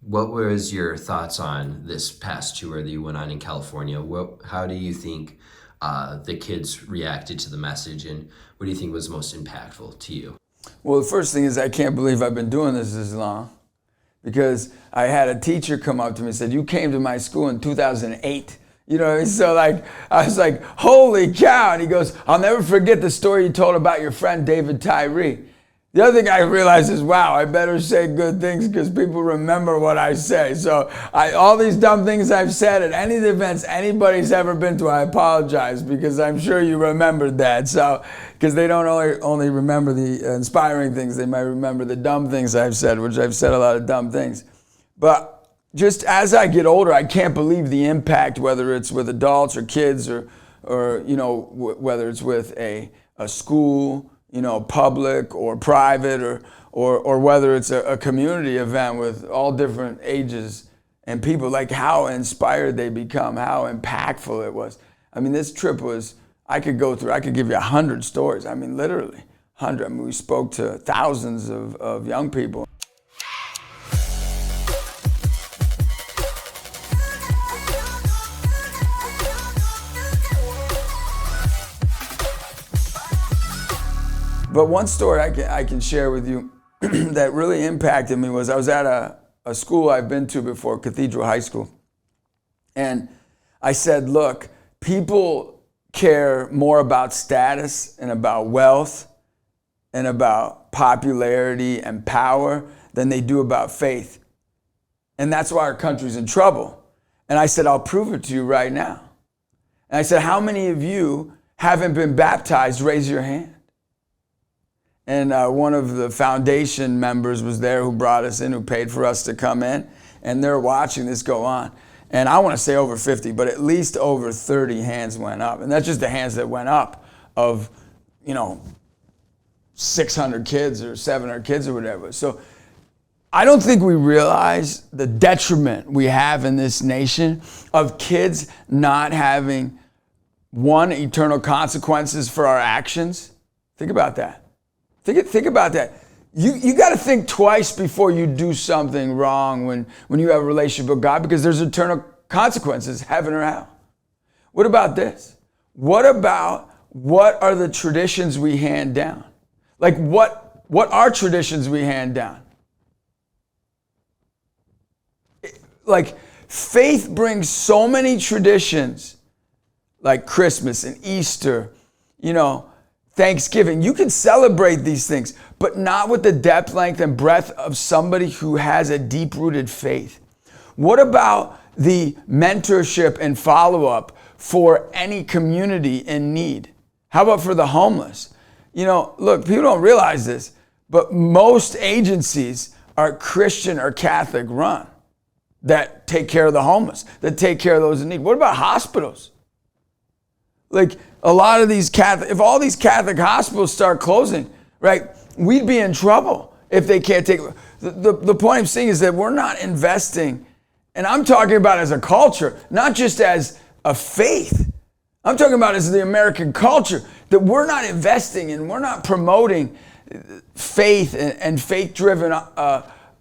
what was your thoughts on this past tour that you went on in California? How do you think the kids reacted to the message, and what do you think was most impactful to you? Well, the first thing is I can't believe I've been doing this long, because I had a teacher come up to me and said, "You came to my school in 2008. So like, I was like, holy cow. And he goes, "I'll never forget the story you told about your friend David Tyree." The other thing I realized is, wow, I better say good things because people remember what I say. So all these dumb things I've said at any of the events anybody's ever been to, I apologize, because I'm sure you remembered that. So, because they don't only remember the inspiring things, they might remember the dumb things I've said, which I've said a lot of dumb things. But just as I get older, I can't believe the impact, whether it's with adults or kids or whether it's with a school, public or private, or whether it's a community event with all different ages and people, like how inspired they become, how impactful it was. I mean, this trip was, I could give you 100 stories. I mean, literally 100. I mean, we spoke to thousands of young people. But one story I can share with you that really impacted me was I was at a school I've been to before, Cathedral High School. And I said, look, people care more about status and about wealth and about popularity and power than they do about faith. And that's why our country's in trouble. And I said, I'll prove it to you right now. And I said, how many of you haven't been baptized? Raise your hand. And one of the foundation members was there who brought us in, who paid for us to come in. And they're watching this go on. And I want to say over 50, but at least over 30 hands went up. And that's just the hands that went up of, 600 kids or 700 kids or whatever. So I don't think we realize the detriment we have in this nation of kids not having, one, eternal consequences for our actions. Think about that. Think about that. You got to think twice before you do something wrong when you have a relationship with God, because there's eternal consequences, heaven or hell. What about this? What are the traditions we hand down? Like what are traditions we hand down? Like faith brings so many traditions, like Christmas and Easter, Thanksgiving. You can celebrate these things, but not with the depth, length, and breadth of somebody who has a deep-rooted faith. What about the mentorship and follow-up for any community in need? How about for the homeless? Look, people don't realize this, but most agencies are Christian or Catholic run that take care of the homeless, that take care of those in need. What about hospitals? Like a lot of these if all these Catholic hospitals start closing, right, we'd be in trouble if they can't take. The point I'm saying is that we're not investing, and I'm talking about as a culture, not just as a faith. I'm talking about as the American culture, that we're not investing and we're not promoting faith and faith-driven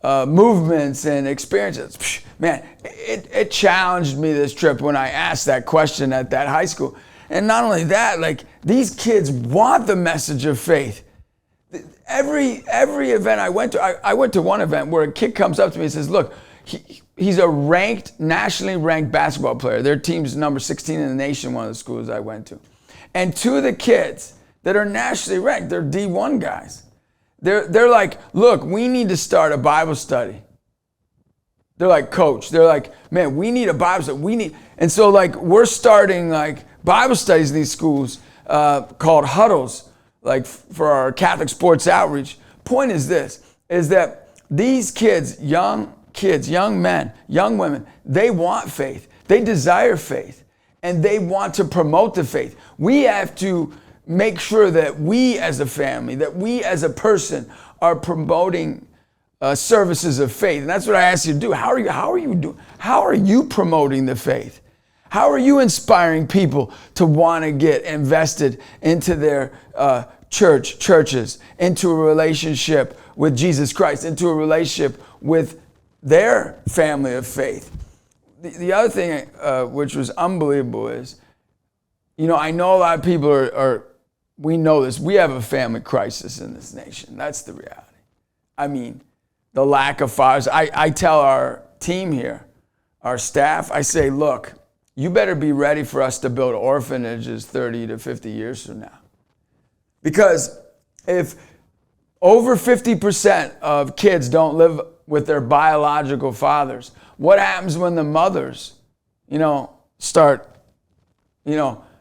movements and experiences. Man, it challenged me this trip when I asked that question at that high school. And not only that, like these kids want the message of faith. Every event I went to, I went to one event where a kid comes up to me and says, look, he's a nationally ranked basketball player. Their team's number 16 in the nation, one of the schools I went to. And two of the kids that are nationally ranked, they're D1 guys. They're like, look, we need to start a Bible study. They're like, coach, they're like, man, we need a Bible study. And so like we're starting like Bible studies in these schools called huddles, like for our Catholic sports outreach. Point is this, is that these kids, young men, young women, they want faith. They desire faith. And they want to promote the faith. We have to make sure that we as a family, that we as a person are promoting services of faith. And that's what I ask you to do. How are you promoting the faith? How are you inspiring people to want to get invested into their churches, into a relationship with Jesus Christ, into a relationship with their family of faith. The other thing which was unbelievable is, I know a lot of people we know this. We have a family crisis in this nation. That's the reality. I mean, the lack of fathers. I tell our team here, our staff, I say, look, you better be ready for us to build orphanages 30 to 50 years from now. Because if over 50% of kids don't live with their biological fathers, what happens when the mothers, start,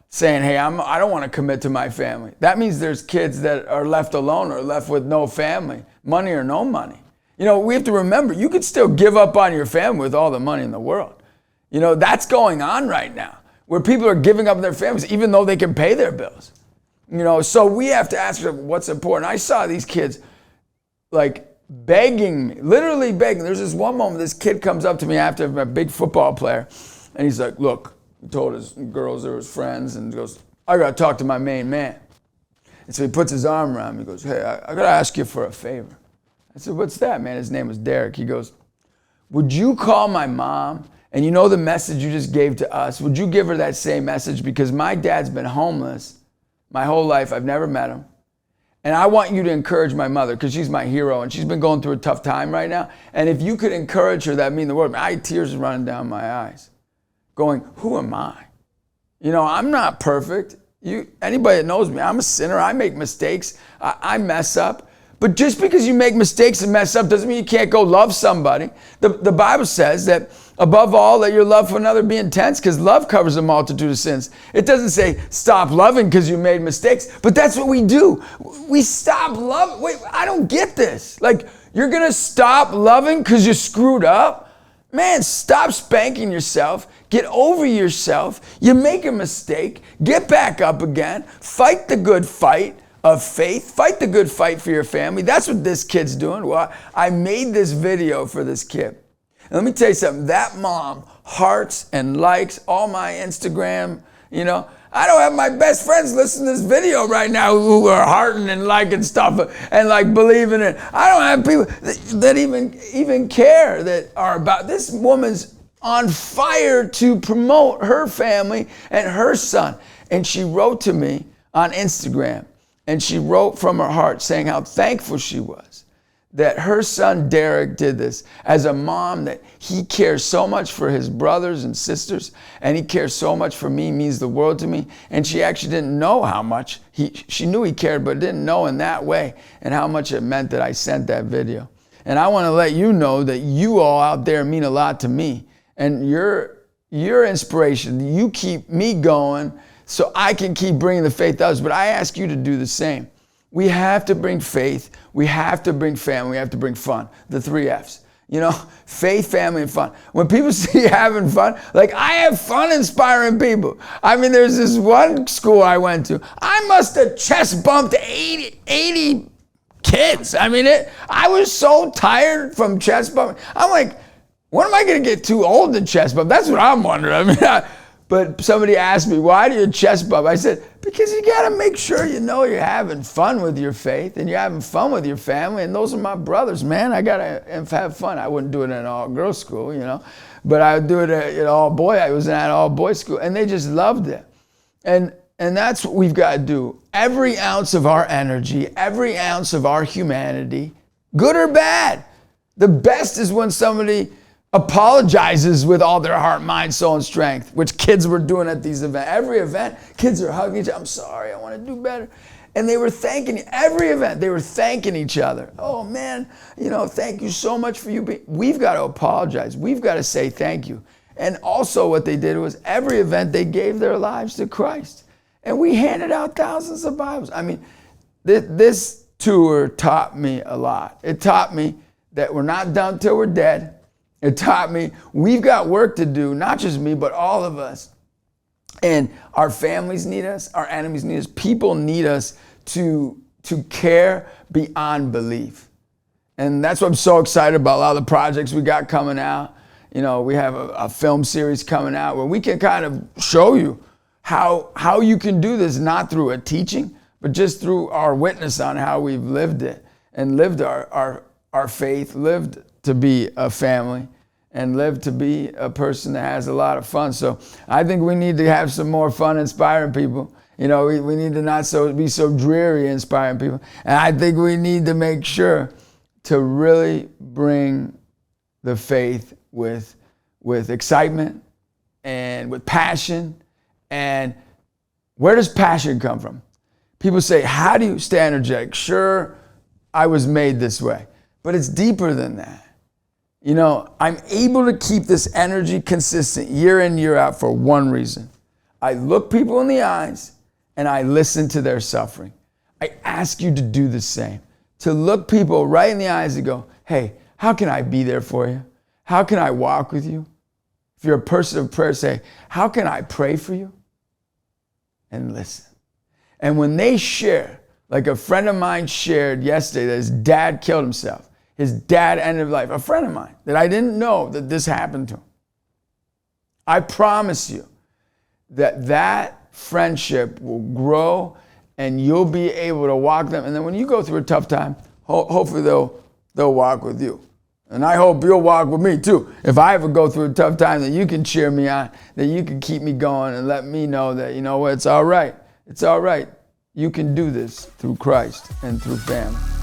saying, hey, I don't want to commit to my family? That means there's kids that are left alone or left with no family, money or no money. We have to remember, you could still give up on your family with all the money in the world. That's going on right now, where people are giving up their families even though they can pay their bills. So we have to ask ourselves what's important. I saw these kids begging me, literally begging. There's this one moment, this kid comes up to me after I'm a big football player, and he's like, look, he told his girls they were his friends, and goes, I got to talk to my main man. And so he puts his arm around me. He goes, hey, I got to ask you for a favor. I said, what's that, man? His name was Derek. He goes, would you call my mom, and the message you just gave to us, would you give her that same message? Because my dad's been homeless my whole life. I've never met him. And I want you to encourage my mother, because she's my hero, and she's been going through a tough time right now. And if you could encourage her, that'd mean the world. I had tears running down my eyes, going, who am I? I'm not perfect. Anybody that knows me, I'm a sinner. I make mistakes. I mess up. But just because you make mistakes and mess up doesn't mean you can't go love somebody. The Bible says that above all, let your love for another be intense, because love covers a multitude of sins. It doesn't say stop loving because you made mistakes, but that's what we do. We stop loving. Wait, I don't get this. You're going to stop loving because you screwed up? Man, stop spanking yourself. Get over yourself. You make a mistake. Get back up again. Fight the good fight of faith. Fight the good fight for your family. That's what this kid's doing. Well, I made this video for this kid. And let me tell you something. That mom hearts and likes all my Instagram. I don't have my best friends listening to this video right now who are hearting and liking stuff and believing it. I don't have people that even care, that are about. This woman's on fire to promote her family and her son. And she wrote to me on Instagram, and she wrote from her heart saying how thankful she was that her son Derek did this, as a mom, that he cares so much for his brothers and sisters, and he cares so much for me, means the world to me. And she actually didn't know how much she knew he cared, but didn't know in that way, and how much it meant that I sent that video. And I want to let you know that you all out there mean a lot to me, and your inspiration. You keep me going so I can keep bringing the faith to others, but I ask you to do the same. We have to bring faith, we have to bring family, we have to bring fun. The 3 F's. Faith, family, and fun. When people see you having fun, I have fun inspiring people. There's this one school I went to. I must have chest bumped 80 kids. I was so tired from chest bumping. I'm like, when am I going to get too old to chest bump? That's what I'm wondering. But somebody asked me, why do you chest bump? I said, because you got to make sure you're having fun with your faith, and you're having fun with your family, and those are my brothers, man. I got to have fun. I wouldn't do it in an all-girls school, but I would do it at all-boy. I was in an all-boys school, and they just loved it. And that's what we've got to do. Every ounce of our energy, every ounce of our humanity, good or bad. The best is when somebody apologizes with all their heart, mind, soul, and strength, which kids were doing at these events. Every event, kids are hugging each other. I'm sorry, I want to do better. And they were thanking, every event, they were thanking each other. Oh man, thank you so much for you. We've got to apologize. We've got to say thank you. And also what they did was, every event they gave their lives to Christ. And we handed out thousands of Bibles. This tour taught me a lot. It taught me that we're not done till we're dead. It taught me we've got work to do, not just me, but all of us. And our families need us, our enemies need us, people need us to care beyond belief. And that's what I'm so excited about, a lot of the projects we got coming out. We have a film series coming out where we can kind of show you how you can do this, not through a teaching, but just through our witness on how we've lived it and lived our our faith, lived to be a family, and lived to be a person that has a lot of fun. So I think we need to have some more fun inspiring people. You know, we need to not be so dreary inspiring people. And I think we need to make sure to really bring the faith with excitement and with passion. And where does passion come from? People say, how do you stay energetic? Sure, I was made this way, but it's deeper than that. You know, I'm able to keep this energy consistent year in, year out for one reason. I look people in the eyes and I listen to their suffering. I ask you to do the same. To look people right in the eyes and go, hey, how can I be there for you? How can I walk with you? If you're a person of prayer, say, how can I pray for you? And listen. And when they share, like a friend of mine shared yesterday that his dad killed himself. His dad ended life. A friend of mine that I didn't know that this happened to him. I promise you that friendship will grow and you'll be able to walk them. And then when you go through a tough time, hopefully they'll walk with you. And I hope you'll walk with me too. If I ever go through a tough time, that you can cheer me on, that you can keep me going and let me know that, you know what, it's all right. It's all right. You can do this through Christ and through family.